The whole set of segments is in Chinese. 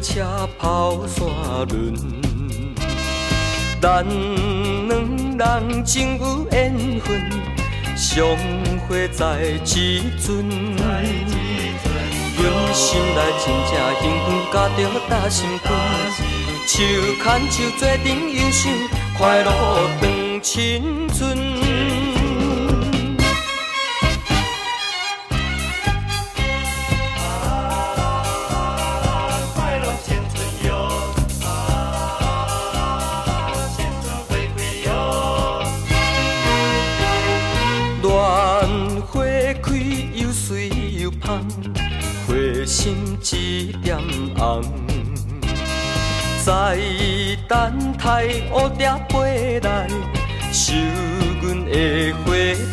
车跑山轮，咱两人情有缘分，相会在即阵。阮心内真正兴奋，甲着搭心肝，手牵手做阵忧伤，快乐长青春。花心一点红，在等待乌蝶飞来，收阮的花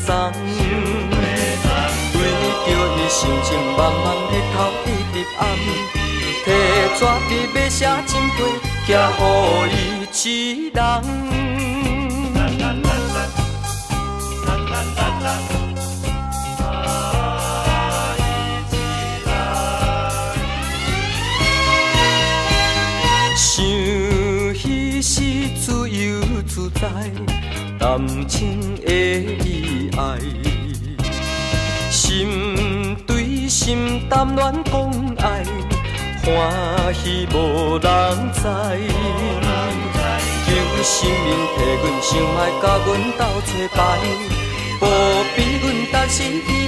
丛。为着伊心情慢慢日头一直暗，摕纸笔要写真批，寄予伊一人。想彼时自由自在，谈情的意爱，心对心谈恋讲爱，欢喜无人知。求神明替阮想爱，甲阮斗找伴，保庇阮逐时。